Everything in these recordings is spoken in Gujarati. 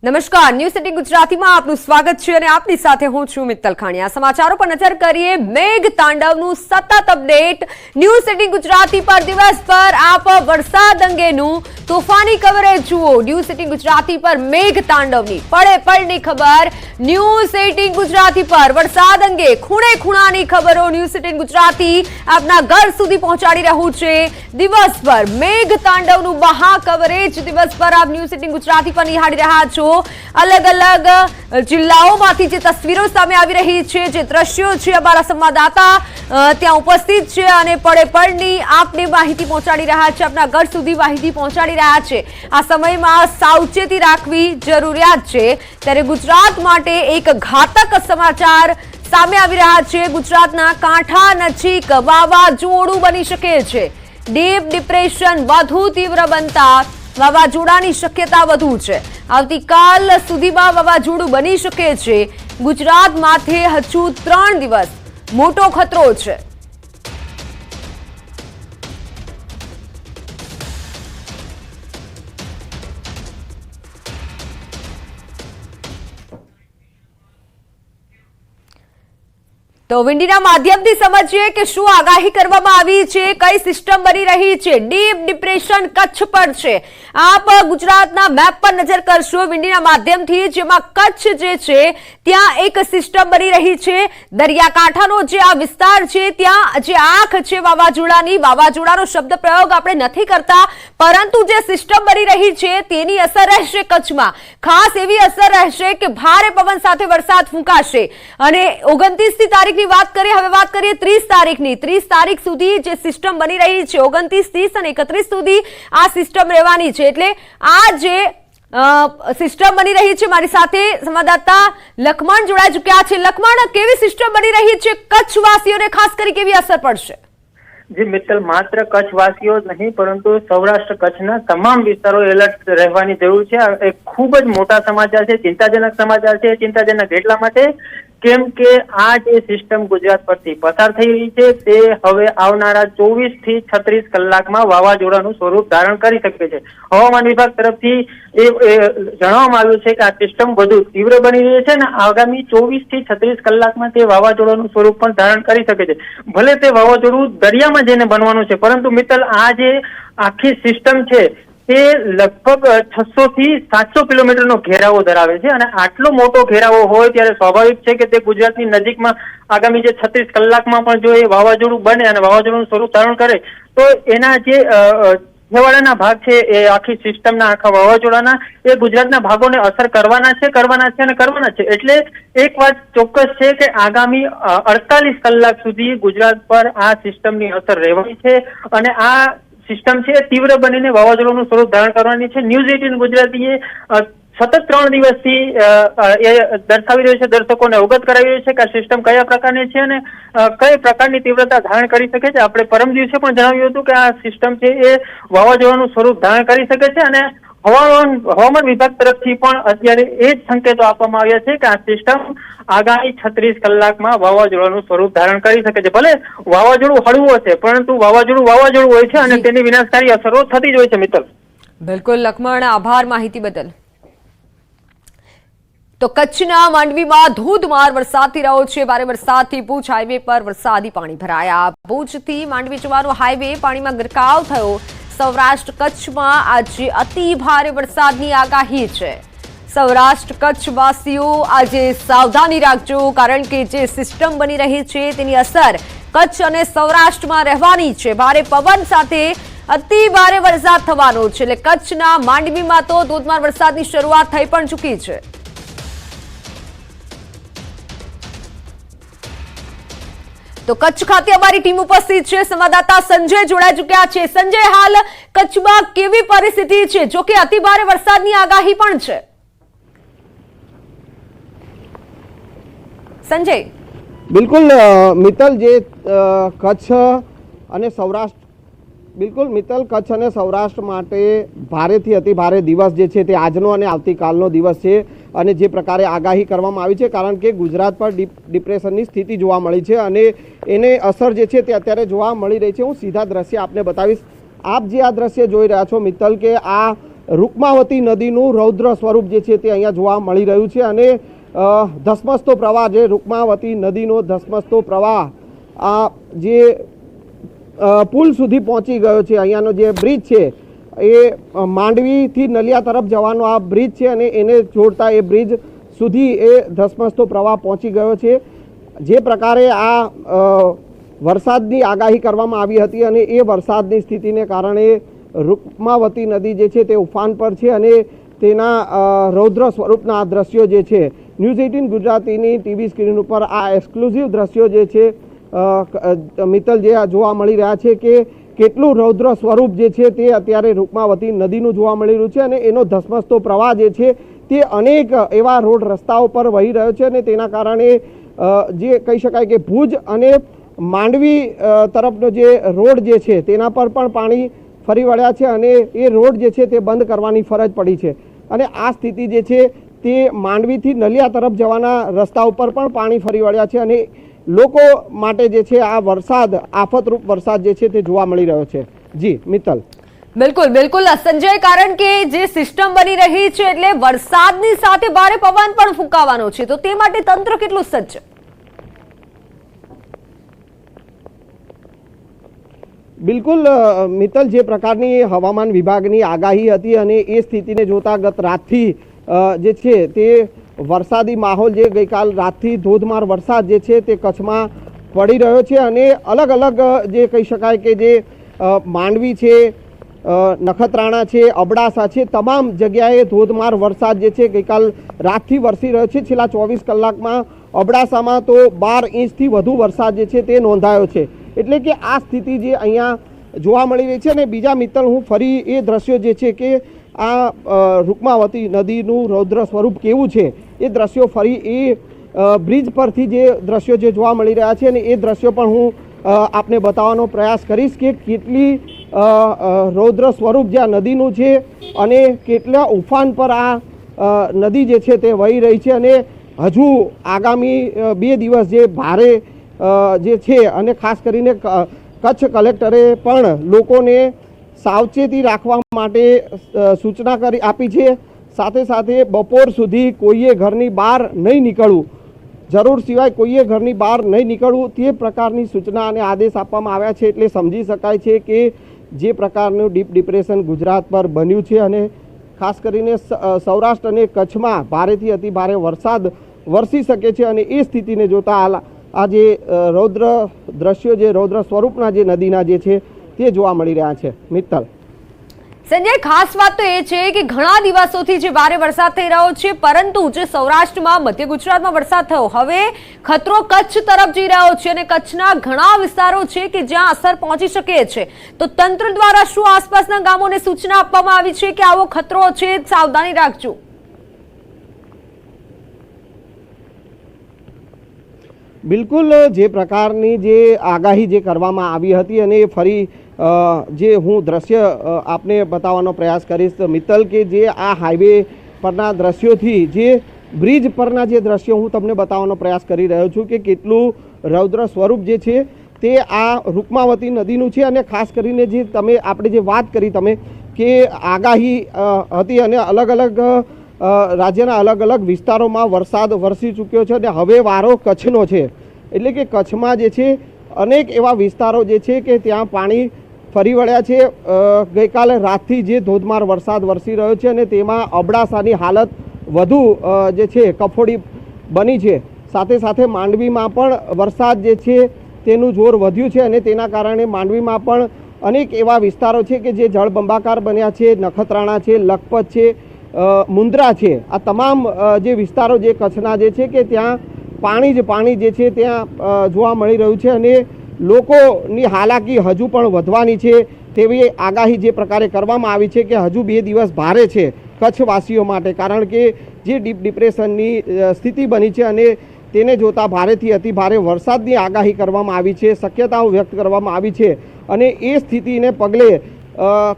નમસ્કાર, ન્યૂઝ સિટી ગુજરાતીમાં આપનું સ્વાગત છે અને આપની સાથે હું છું મિત્તલ ખાણીયા। સમાચારો પર નજર કરીએ। મેઘ તાંડવનું સતત અપડેટ ન્યૂઝ સિટી ગુજરાતી પર દિવસભર આપ વરસાદ અંગેનું તોફાની કવરેજ જુઓ। ન્યૂઝ સિટી ગુજરાતી પર મેઘ તાંડવની પળે પળની ખબર। ન્યૂઝ સિટી ગુજરાતી પર વરસાદ અંગે ખૂણે ખૂણાની ખબરો ન્યૂઝ સિટી ગુજરાતી આપના ઘર સુધી પહોંચાડી રહ્યું છે। દિવસભર મેઘ તાંડવનું મહા કવરેજ દિવસભર આપ ન્યૂઝ સિટી ગુજરાતી પર નિહાળી રહ્યા છો। अलग अलग जिल्लाओमांथी जे तस्वीरो सामे आवी रही छे, जे दृश्यो छे, अमारा संवाददाता त्यां उपस्थित छे अने पड़े पड़नी आपने माहिती पहोंचाडी रह्या छे, अपना घर सुधी माहिती पहोंचाडी रह्या छे। आ समयमां सावचेती राखवी जरूरियात छे। त्यारे गुजरात माटे एक घातक समाचार सामे आवी रह्या छे। गुजरातना कांठा नजीक वावाझोडું बनी शके छे। डीप डिप्रेशन વધુ तीव्र बनता વાવાઝોડાની શક્યતા વધુ છે। આવતીકાલ સુધીમાં વાવાઝોડું બની શકે છે। ગુજરાત માથે હજુ 3 દિવસ મોટો ખતરો છે। तो विंडीना माध्यमथी समझीए कि शुं आगाही करवामां आवी छे, कई सिस्टम बनी रही छे। डीप डिप्रेशन कच्छ पर छे। आप गुजरातना मैप पर नजर करशो विंडीना माध्यमथी, जेमां कच्छ जे छे त्यां एक सिस्टम बनी रही छे। दरियाकांठानो जे आ विस्तार छे त्यां जे आंख छे वावाझोडानी, वावाझोडानो शब्द प्रयोग आपणे नथी करता, परंतु जे सिस्टम बनी रही छे तेनी असर रहेशे कच्छमां। खास एवी असर रहेशे के भारे पवन साथे वरसाद फूंकाशे। अने 29 तारीख बात करें, हवे बात करिए 30 तारीखनी। 30 तारीख सुधी जे सिस्टम बनी रही छे, 29, 30 અને 31 સુધી આ સિસ્ટમ રહેવાની છે। એટલે આ જે સિસ્ટમ બની રહી છે, મારી સાથે સંવાદદાતા લખમણ જોડાઈ ચૂક્યા છે। લખમણ, કેવી સિસ્ટમ બની રહી છે? કચ્છવાસીઓને ખાસ કરી કેવી અસર પડશે? जी मित्तल, मात्र कच्छवासीओ ज नहीं परंतु सौराष्ट्र कच्छना तमाम विस्तारों एलर्ट रहेवानी जरूर छे। एक खूब ज मोटा समाचार छे, चिंताजनक समाचार छे। चिंताजनक એટલા માટે કેમ કે આ જે સિસ્ટમ ગુજરાત પરથી પસાર થઈ રહી છે તે હવે આવનારા 24 થી 36 કલાકમાં વાવાઝોડાનું સ્વરૂપ ધારણ કરી શકે છે। હવામાન વિભાગ તરફથી એ જણાવવામાં આવ્યું છે કે આ સિસ્ટમ વધુ તીવ્ર બની રહી છે અને આગામી 24 થી 36 કલાકમાં તે વાવાઝોડાનું સ્વરૂપ પણ ધારણ કરી શકે છે। ભલે તે વાવાઝોડું દરિયામાં જઈને બનવાનું છે, પરંતુ મિત્તલ આ જે આખી સિસ્ટમ છે તે લગભગ 600 થી 700 કિલોમીટરનો ઘેરાવો ધરાવે છે અને આટલો મોટો ઘેરાવો હોય ત્યારે સ્વાભાવિક છે કે તે ગુજરાતની નજીકમાં આગામી જે 36 કલાકમાં પણ જો એ વાવાઝોડું બને અને વાવાઝોડું સ્વરૂપ ધારણ કરે તો એના જે છેવાડાના ભાગ છે એ આખી સિસ્ટમના આખા વાવાઝોડાના એ ગુજરાતના ભાગોને અસર કરવાના છે। એટલે એક વાત ચોક્કસ છે કે આગામી 48 કલાક સુધી ગુજરાત પર આ સિસ્ટમની અસર રહેવાની છે અને આ સિસ્ટમ છે તીવ્ર બનીને વાવાઝોડાનું સ્વરૂપ ધારણ કરવાની છે। ન્યૂઝ 18 ગુજરાતીએ સતત 3 દિવસથી એ દર્શાવી રહ્યું છે, દર્શકોને અવગત કરાવી રહ્યું છે કે આ સિસ્ટમ કયા પ્રકારની છે અને કઈ પ્રકારની તીવ્રતા ધારણ કરી શકે છે। આપણે પરમ દિવસે પણ જણાવ્યું હતું કે આ સિસ્ટમ છે એ વાવાઝોડાનું સ્વરૂપ ધારણ કરી શકે છે અને હવામાન વિભાગ તરફથી પણ અત્યારે એ જ સંકેતો આપવામાં આવ્યા છે કે આ સિસ્ટમ આગામી 36 કલાકમાં વાવાઝોડાનું સ્વરૂપ ધારણ કરી શકે છે। ભલે વાવાઝોડું હળવું હશે પરંતુ વાવાઝોડું હોય છે અને તેની વિનાશકારી અસરો થતી જ હોય છે। મિત્તલ, બિલકુલ લખમણ, આભાર માહિતી બદલ। તો કચ્છના માંડવીમાં ધોધમાર વરસાદ થઈ રહ્યો છે। ભારે વરસાદથી ભુજ હાઈવે પર વરસાદી પાણી ભરાયા। ભુજથી માંડવી જવાનો હાઈવે પાણીમાં ગરકાવ થયો। સૌરાષ્ટ્ર કચ્છમાં આજે અતિ ભારે વરસાદની આગાહી છે। સૌરાષ્ટ્ર કચ્છવાસીઓ આજે સાવધાની રાખજો, કારણ કે જે સિસ્ટમ બની રહી છે તેની અસર કચ્છ અને સૌરાષ્ટ્રમાં રહેવાની છે। ભારે પવન સાથે અતિ ભારે વરસાદ થવાનો છે। એટલે કચ્છના માંડવીમાં તો ધોધમાર વરસાદની શરૂઆત થઈ પણ ચૂકી છે। તો કચ્છ ખાતે અમારી ટીમ ઉપસ્થિત છે, સંવાદદાતા સંજય જોડાઈ ચૂક્યા છે। સંજય, હાલ કચ્છમાં કેવી પરિસ્થિતિ છે? જો કે અતિ ભારે વરસાદની આગાહી પણ છે। સંજય, બિલકુલ મિત્તલ, જે કચ્છ અને સૌરાષ્ટ્ર બિલકુલ મિત્તલ, કચ્છ અને સૌરાષ્ટ્ર માટે ભારેથી અતિ ભારે દિવસ જે છે તે આજનો અને આવતીકાલનો દિવસ છે અને જે પ્રકારે આગાહી કરવામાં આવી છે, કારણ કે ગુજરાત પર ડિપ્રેશનની સ્થિતિ જોવા મળી છે અને એને અસર જે છે તે અત્યારે જોવા મળી રહી છે। હું સીધા દ્રશ્ય આપને બતાવીશ। આપ જે આ દ્રશ્ય જોઈ રહ્યા છો મિત્તલ, કે આ રૂકમાવતી નદીનું રૌદ્ર સ્વરૂપ જે છે તે અહીંયા જોવા મળી રહ્યું છે અને ધસમસતો પ્રવાહ જે રૂકમાવતી નદીનો ધસમસતો પ્રવાહ આ જે પુલ સુધી પહોંચી ગયો છે. અહીંયાનો જે બ્રિજ છે એ માંડવીથી નલિયા તરફ જવાનો આ બ્રિજ છે અને એને જોડતા એ બ્રિજ સુધી એ ધસમસતો પ્રવાહ પહોંચી ગયો છે. જે પ્રકારે આ વરસાદની આગાહી કરવામાં આવી હતી અને એ વરસાદની સ્થિતિને કારણે રૂકમાવતી નદી જે છે તે ઉફાન પર છે અને તેના રૌદ્ર સ્વરૂપના દ્રશ્યો જે છે ન્યૂઝ 18 ગુજરાતીની ટીવી સ્ક્રીન ઉપર આ એક્સક્લુઝિવ દ્રશ્યો જે છે મિત્તલ જે જોવા મળી રહ્યા છે કે કેટલું રૌદ્ર સ્વરૂપ જે છે તે અત્યારે રૂકમાવતી નદીનું જોવા મળી રહ્યું છે અને એનો ધસમસતો પ્રવાહ જે છે તે અનેક એવા રોડ રસ્તાઓ પર વહી રહ્યો છે અને તેના કારણે જે કહી શકાય કે ભુજ અને માંડવી તરફનો જે રોડ જે છે તેના પર પણ પાણી ફરી વળ્યા છે અને એ રોડ જે છે તે બંધ કરવાની ફરજ પડી છે અને આ સ્થિતિ જે છે તે માંડવીથી નલિયા તરફ જવાના રસ્તા ઉપર પણ પાણી ફરી વળ્યા છે અને લોકો માટે જે છે આ વરસાદ આફતરૂપ વરસાદ જે છે તે જોવા મળી રહ્યો છે. જી મિત્તલ. બિલકુલ બિલકુલ સંજય, કારણ કે જે સિસ્ટમ બની રહી છે એટલે વરસાદની સાથે ભારે પવન પણ ફૂંકાવાનો છે, તો તે માટે તંત્ર કેટલું સજ્જ? બિલકુલ મિત્તલ, જે પ્રકારની હવામાન વિભાગની આગાહી હતી અને એ સ્થિતિને જોતા ગત રાતથી જે છે તે વરસાદી માહોલ જે ગઈકાલ રાતથી ધોધમાર વરસાદ જે છે તે કચ્છમાં પડી રહ્યો છે અને અલગ અલગ જે કહી શકાય કે જે માંડવી છે, નખત્રાણા છે, અબડાસા છે, તમામ જગ્યાએ ધોધમાર વરસાદ જે છે ગઈકાલ રાતથી વરસી રહ્યો છે. છેલ્લા 24 કલાકમાં અબડાસામાં તો 12 ઇંચથી વધુ વરસાદ જે છે તે નોંધાયો છે. એટલે કે આ સ્થિતિ જે અહીંયા જોવા મળી રહી છે અને બીજા મિત્તલ હું ફરી એ દ્રશ્યો જે છે કે આ રૂકમાવતી નદીનું રૌદ્ર સ્વરૂપ કેવું છે એ દ્રશ્યો ફરી એ બ્રિજ પરથી જે દ્રશ્યો જે જોવા મળી રહ્યા છે અને એ દ્રશ્યો પણ હું આપને બતાવવાનો પ્રયાસ કરીશ કે કેટલી રૌદ્ર સ્વરૂપ જે આ નદીનું છે અને કેટલા ઉફાન પર આ નદી જે છે તે વહી રહી છે અને હજુ આગામી 2 દિવસ જે ભારે જે છે અને ખાસ કરીને કચ્છ કલેક્ટરે પણ લોકોને સાવચેતી રાખવા માટે સૂચના આપી છે. સાથે સાથે બપોર સુધી કોઈએ ઘરની બહાર નહીં નીકળવું, જરૂર સિવાય કોઈએ ઘરની બહાર નહીં નીકળવું તે પ્રકારની સૂચના અને આદેશ આપવામાં આવ્યા છે. એટલે સમજી શકાય છે કે જે પ્રકારનું ડીપ ડિપ્રેશન ગુજરાત પર બન્યું છે અને ખાસ કરીને સૌરાષ્ટ્ર અને કચ્છમાં ભારેથી અતિ ભારે વરસાદ વરસી શકે છે અને એ સ્થિતિને જોતા આ જે રૌદ્ર દ્રશ્યો જે રૌદ્ર સ્વરૂપના જે નદીના જે છે તે જોવા મળી રહ્યા છે. મિત્તલ. સંજય, ખાસ વાત તો એ છે કે ઘણા દિવસોથી જે ભારે વરસાદ થઈ રહ્યો છે, પરંતુ જે સૌરાષ્ટ્રમાં, મધ્ય ગુજરાતમાં વરસાદ થયો, હવે ખતરો કચ્છ તરફ જઈ રહ્યો છે અને કચ્છના ઘણા વિસ્તારો છે કે જ્યાં અસર પહોંચી શકે છે. તો તંત્ર દ્વારા શું આસપાસના ગામોને સૂચના આપવામાં આવી છે કે આવો ખતરો છે, સાવધાની રાખજો? બિલકુલ, જે પ્રકારની જે આગાહી જે કરવામાં આવી હતી અને ફરી જે હું દ્રશ્ય આપને બતાવવાનો પ્રયાસ કરીશ મિત્તલ, કે જે આ હાઈવે પરના દ્રશ્યોથી જે બ્રિજ પરના જે દ્રશ્યો હું તમને બતાવવાનો પ્રયાસ કરી રહ્યો છું કે કેટલું રૌદ્ર સ્વરૂપ જે છે તે આ રૂકમાવતી નદીનું છે. અને ખાસ કરીને જે આપણે જે વાત કરી તમે કે આગાહી હતી અને અલગ અલગ રાજ્યના અલગ અલગ વિસ્તારોમાં વરસાદ વરસી ચૂક્યો છે અને હવે વારો કચ્છનો છે. એટલે કે કચ્છમાં જે છે અનેક એવા વિસ્તારો જે છે કે ત્યાં પાણી ફરી વળ્યા છે. ગઈકાલે રાતથી જે ધોધમાર વરસાદ વરસી રહ્યો છે અને તેમાં અબડાસાની હાલત વધુ જે છે કફોડી બની છે. સાથે સાથે માંડવીમાં પણ વરસાદ જે છે તેનું જોર વધ્યું છે અને તેના કારણે માંડવીમાં પણ અનેક એવા વિસ્તારો છે કે જે જળબંબાકાર બન્યા છે. નખત્રાણા છે, લખપત છે, મુન્દ્રા છે, આ તમામ જે વિસ્તારો જે કચ્છના જે છે કે ત્યાં પાણી જે છે ત્યાં જોવા મળી રહ્યું છે અને લોકોની હાલાકી હજુ પણ વધવાની છે તેવી આગાહી જે પ્રકારે કરવામાં આવી છે કે હજુ 2 દિવસ ભારે છે કચ્છવાસીઓ માટે, કારણ કે જે ડીપ ડિપ્રેશનની સ્થિતિ બની છે અને તેને જોતા ભારેથી અતિ ભારે વરસાદની આગાહી કરવામાં આવી છે, શક્યતાઓ વ્યક્ત કરવામાં આવી છે અને એ સ્થિતિને પગલે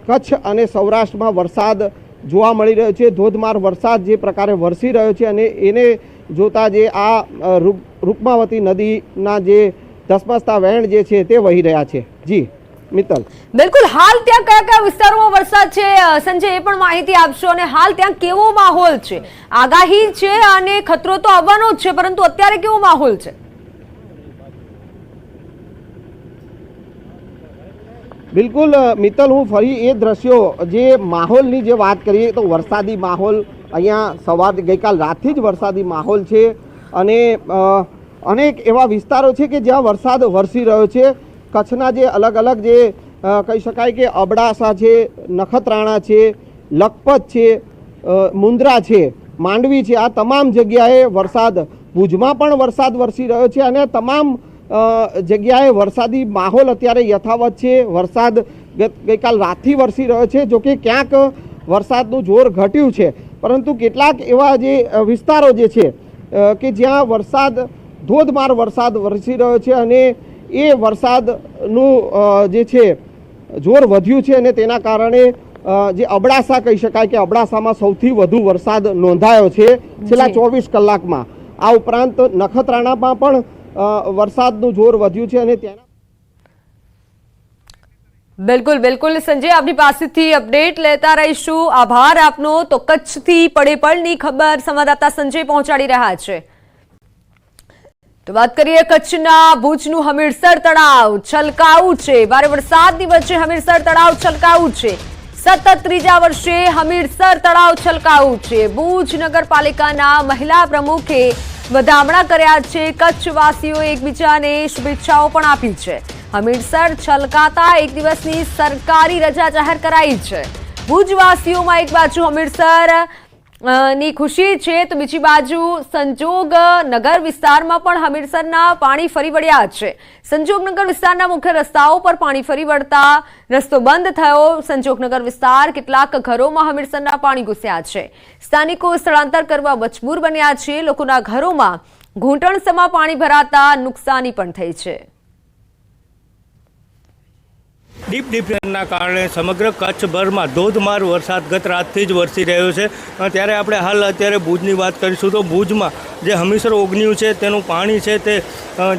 કચ્છ અને સૌરાષ્ટ્રમાં વરસાદ જોવા મળી રહ્યો છે. ધોધમાર વરસાદ જે પ્રકારે વરસી રહ્યો છે અને એને જોતા જે આ રૂકમાવતી નદીના જે ધસમસતા વહેણ જે છે તે વહી રહ્યા છે. જી મિત્તલ. બિલકુલ, હાલ ત્યાં કયા કયા વિસ્તારોમાં વરસાદ છે સંજય, એ પણ માહિતી આપશો. અને હાલ ત્યાં કેવો માહોલ છે? આગાહી છે અને ખતરો તો આવવાનો જ છે, પરંતુ અત્યારે કેવો માહોલ છે? બિલકુલ મિત્તલ, હું ફરી એ દ્રશ્યો જે માહોલની જે વાત કરીએ તો વરસાદી માહોલ અહીંયા સવાર ગઈકાલ રાતથી જ વરસાદી માહોલ છે અને અનેક એવા વિસ્તારો છે કે જ્યાં વરસાદ વરસી રહ્યો છે. કચ્છના જે અલગ અલગ જે કહી શકાય કે અબડાસા છે, નખત્રાણા છે, લખપત છે, મુન્દ્રા છે, માંડવી છે, આ તમામ જગ્યાએ વરસાદ, ભુજમાં પણ વરસાદ વરસી રહ્યો છે અને તમામ જગ્યાએ વરસાદી માહોલ અત્યારે યથાવત છે. વરસાદ ગઈકાલ રાતથી વરસી રહ્યો છે. જોકે ક્યાંક વરસાદનું જોર ઘટ્યું છે, પરંતુ કેટલાક એવા જે વિસ્તારો જે છે કે જ્યાં વરસાદ, ધોધમાર વરસાદ વરસી રહ્યો છે અને એ વરસાદનું જે છે જોર વધ્યું છે અને તેના કારણે જે અબડાસા કહી શકાય કે અબડાસામાં સૌથી વધુ વરસાદ નોંધાયો છે છેલ્લા 24 કલાકમાં. આ ઉપરાંત નખત્રાણામાં પણ વરસાદનું જોર વધ્યું છે અને તેના બિલકુલ બિલકુલ સંજય, આપની પાસેથી અપડેટ લેતા રહીશું. આભાર આપનો. તો કચ્છથી પડે પળની ખબર સંવાદદાતા સંજય પહોંચાડી રહ્યા છે. તો વાત કરીએ કચ્છના ભુજનું હમીરસર તળાવ છલકાવું છે. ભારે વરસાદની વચ્ચે હમીરસર તળાવ છલકાવું છે. સતત ત્રીજા વર્ષે હમીરસર તળાવ છલકાવું છે. ભુજ નગરપાલિકાના મહિલા પ્રમુખે વધામણા કર્યા છે. કચ્છવાસીઓએ એકબીજાને શુભેચ્છાઓ પણ આપી છે. હમીરસર છલકાતા એક દિવસની સરકારી રજા જાહેર કરાઈ છે. ભુજવાસીઓમાં એક બાજુ હમીરસર ની ખુશી છે તો બીજી બાજુ સંજોગ નગર વિસ્તારમાં પણ હમીરસરના પાણી ફરી વળ્યા છે. સંજોગનગર વિસ્તારના મુખ્ય રસ્તાઓ પર પાણી ફરી વળતા રસ્તો બંધ થયો. સંજોગનગર વિસ્તાર કેટલાક ઘરોમાં હમીરસરના પાણી ઘૂસ્યા છે. સ્થાનિકો સ્થળાંતર કરવા મજબૂર બન્યા છે. લોકોના ઘરોમાં ઘૂંટણસમાં પાણી ભરાતા નુકસાની પણ થઈ છે. ડીપ ડિપ્રેશનના કારણે સમગ્ર કચ્છભરમાં ધોધમાર વરસાદ ગત રાતથી જ વરસી રહ્યો છે. ત્યારે આપણે હાલ અત્યારે ભુજની વાત કરીશું તો ભુજમાં જે હમીરસર ઓગન્યું છે તેનું પાણી છે તે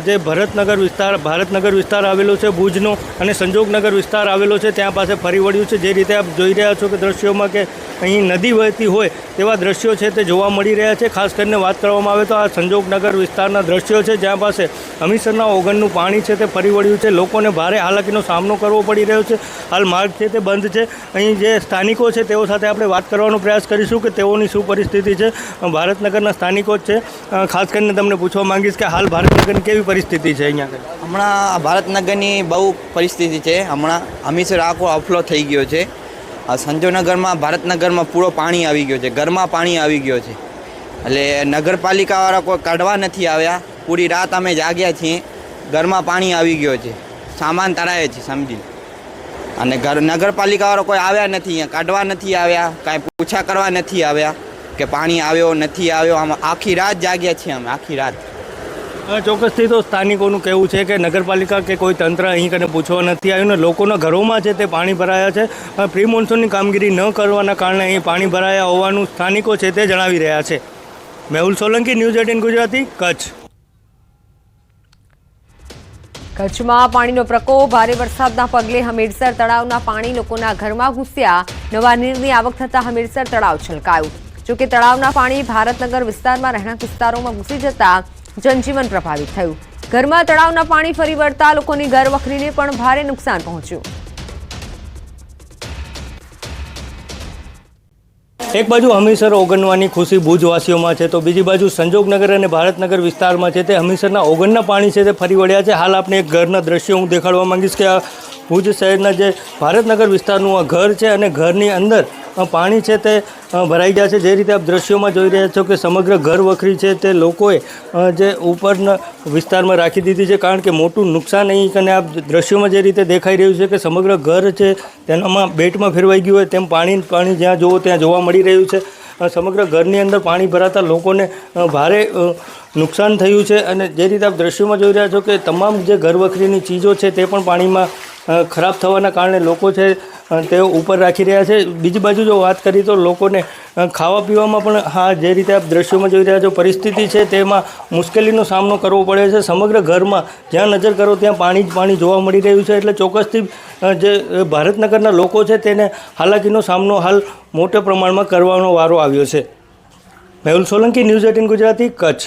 જે ભારતનગર વિસ્તાર આવેલો છે ભુજનો અને સંજોગનગર વિસ્તાર આવેલો છે ત્યાં પાસે ફરી વળ્યું છે. જે રીતે આપ જોઈ રહ્યા છો કે દ્રશ્યોમાં કે અહીં નદી વહેતી હોય તેવા દ્રશ્યો છે તે જોવા મળી રહ્યા છે. ખાસ કરીને વાત કરવામાં આવે તો આ સંજોગનગર વિસ્તારના દ્રશ્યો છે જ્યાં પાસે હમીરસરના ઓગણનું પાણી છે તે ફરી વળ્યું છે. લોકોને ભારે હાલાકીનો સામનો કરવો પડી રહ્યો છે. હાલ માર્ગ છે તે બંધ છે. અહીં જે સ્થાનિકો છે તેઓ સાથે આપણે વાત કરવાનો પ્રયાસ કરીશું કે તેઓની શું પરિસ્થિતિ છે. ભારતનગરના સ્થાનિકો જ છે. ખાસ કરીને તમને પૂછવા માંગીશ કે હાલ ભારતનગરની કેવી પરિસ્થિતિ છે અહીંયા? હમણાં ભારતનગરની બહુ પરિસ્થિતિ છે. હમણાં હમીરસર આખો અફલો થઈ ગયો છે. સંજોગનગરમાં ભારતનગરમાં પૂરો પાણી આવી ગયો છે. ઘરમાં પાણી આવી ગયો છે. એટલે નગરપાલિકાવાળા કોઈ કાઢવા નથી આવ્યા. પૂરી રાત અમે જાગ્યા છીએ. ઘરમાં પાણી આવી ગયો છે. સામાન તરાય છે સમજી. અને નગરપાલિકાવાળા કોઈ આવ્યા નથી, અહીંયા કાઢવા નથી આવ્યા, કાંઈ પૂછા કરવા નથી આવ્યા કે પાણી આવ્યો નથી આવ્યો. આમ આખી રાત જાગ્યા છીએ અમે, આખી રાત. ચોક્કસથી તો સ્થાનિકોનું કહેવું છે કે નગરપાલિકા કે કોઈ તંત્ર અહીં કને પૂછવા નથી આવ્યું ને લોકોના ઘરોમાં છે તે પાણી ભરાયા છે. પ્રી મોન્સૂનની કામગીરી ન કરવાના કારણે અહીં પાણી ભરાયા હોવાનું સ્થાનિકો છે તે જણાવી રહ્યા છે. મેહુલ સોલંકી, ન્યૂઝ 18 ગુજરાતી, કચ્છ. કચ્છમાં પાણીનો પ્રકોપ. ભારે વરસાદના પગલે હમીરસર તળાવના પાણી લોકોના ઘરમાં ઘૂસ્યા. નવા નીરની આવક થતા હમીરસર તળાવ છલકાયું. જોકે તળાવના પાણી ભારતનગર વિસ્તારમાં રહેણાંક વિસ્તારોમાં ઘૂસી જતા જનજીવન પ્રભાવિત થયું. ઘરમાં તળાવના પાણી ફરી વળતા લોકોની ઘર વખરીને પણ ભારે નુકસાન પહોંચ્યું. એક બાજુ હમીરસર ઓગણવાની ખુશી ભુજવાસીઓમાં છે તો બીજી બાજુ સંજોગનગર અને ભારતનગર વિસ્તારમાં છે તે હમીરસરના ઓગણના પાણી છે તે ફરી વળ્યા છે. હાલ આપણે એક ઘરના દ્રશ્યો હું દેખાડવા માંગીશ કે આ ભુજ શહેરના જે ભારતનગર વિસ્તારનું આ ઘર છે અને ઘરની અંદર પાણી છે તે ભરાઈ ગયા છે. જે રીતે આપ દ્રશ્યોમાં જોઈ રહ્યા છો કે સમગ્ર ઘર વખરી છે તે લોકોએ જે ઉપરના વિસ્તારમાં રાખી દીધી છે કારણ કે મોટું નુકસાન અહીં કને આપ દ્રશ્યોમાં જે રીતે દેખાઈ રહ્યું છે કે સમગ્ર ઘર છે તેનામાં બેટમાં ફેરવાઈ ગયું હોય તેમ પાણી જ્યાં જુઓ ત્યાં જોવા મળી રહ્યું છે. સમગ્ર ઘરની અંદર પાણી ભરાતા લોકોને ભારે નુકસાન થયું છે અને જે રીતે આપ દ્રશ્યોમાં જોઈ રહ્યા છો કે તમામ જે ઘર વખરીની ચીજો છે તે પણ પાણીમાં ખરાબ થવાના કારણે લોકો છે તેઓ ઉપર રાખી રહ્યા છે. બીજી બાજુ જો વાત કરીએ તો લોકોને ખાવા પીવામાં પણ હા જે રીતે આપ દ્રશ્યોમાં જોઈ રહ્યા છો પરિસ્થિતિ છે તેમાં મુશ્કેલીનો સામનો કરવો પડે છે. સમગ્ર ઘરમાં જ્યાં નજર કરો ત્યાં પાણી જ પાણી જોવા મળી રહ્યું છે. એટલે ચોક્કસથી જે ભારતનગરના લોકો છે તેને હાલાકીનો સામનો હાલ મોટા પ્રમાણમાં કરવાનો વારો આવ્યો છે. મેહુલ સોલંકી, ન્યૂઝ 18 ગુજરાતી, કચ્છ.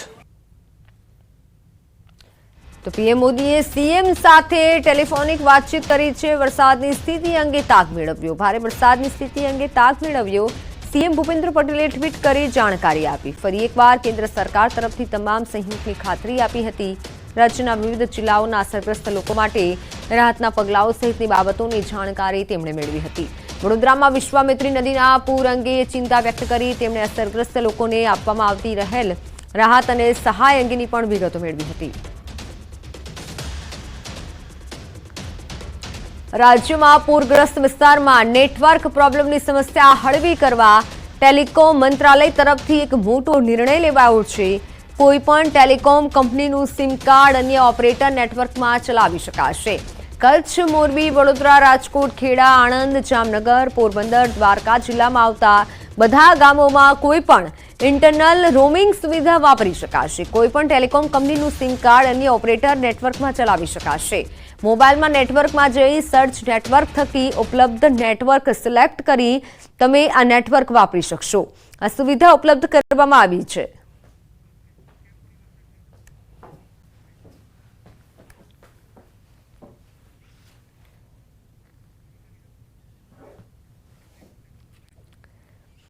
તો પીએમ મોદીએ સીએમ સાથે ટેલિફોનિક વાતચીત કરી છે. વરસાદની સ્થિતિ અંગે તાગ મેળવ્યો. ભારે વરસાદની સ્થિતિ અંગે તાગ મેળવ્યો. સીએમ ભૂપેન્દ્ર પટેલે ટ્વીટ કરી જાણકારી આપી. ફરી એકવાર કેન્દ્ર સરકાર તરફથી તમામ સહયોગની ખાતરી આપી હતી. રાજ્યના વિવિધ જિલ્લાઓના અસરગ્રસ્ત લોકો માટે રાહતના પગલાઓ સહિતની બાબતોની જાણકારી તેમણે મેળવી હતી. વડોદરામાં વિશ્વામિત્રી નદીના પૂર અંગે ચિંતા વ્યક્ત કરી તેમણે અસરગ્રસ્ત લોકોને આપવામાં આવતી રહેલ રાહત અને સહાય અંગેની પણ વિગતો મેળવી હતી. રાજ્યમાં પૂરગ્રસ્ત વિસ્તારમાં નેટવર્ક પ્રોબ્લેમની સમસ્યા હળવી કરવા ટેલિકોમ મંત્રાલય તરફથી એક મોટો નિર્ણય લેવાયો છે. કોઈપણ ટેલિકોમ કંપનીનું સિમ કાર્ડ અન્ય ઓપરેટર નેટવર્કમાં ચલાવી શકાશે. કચ્છ, મોરબી, વડોદરા, રાજકોટ, ખેડા, આણંદ, જામનગર, પોરબંદર, દ્વારકા જિલ્લામાં આવતા બધા ગામોમાં કોઈપણ ઇન્ટરનલ રોમિંગ સુવિધા વાપરી શકાશે. કોઈપણ ટેલિકોમ કંપનીનું સિમ કાર્ડ અન્ય ઓપરેટર નેટવર્કમાં ચલાવી શકાશે. મોબાઈલમાં નેટવર્કમાં જઈ સર્ચ નેટવર્ક થકી ઉપલબ્ધ નેટવર્ક સિલેક્ટ કરી તમે આ નેટવર્ક વાપરી શકશો. આ સુવિધા ઉપલબ્ધ કરવામાં આવી છે.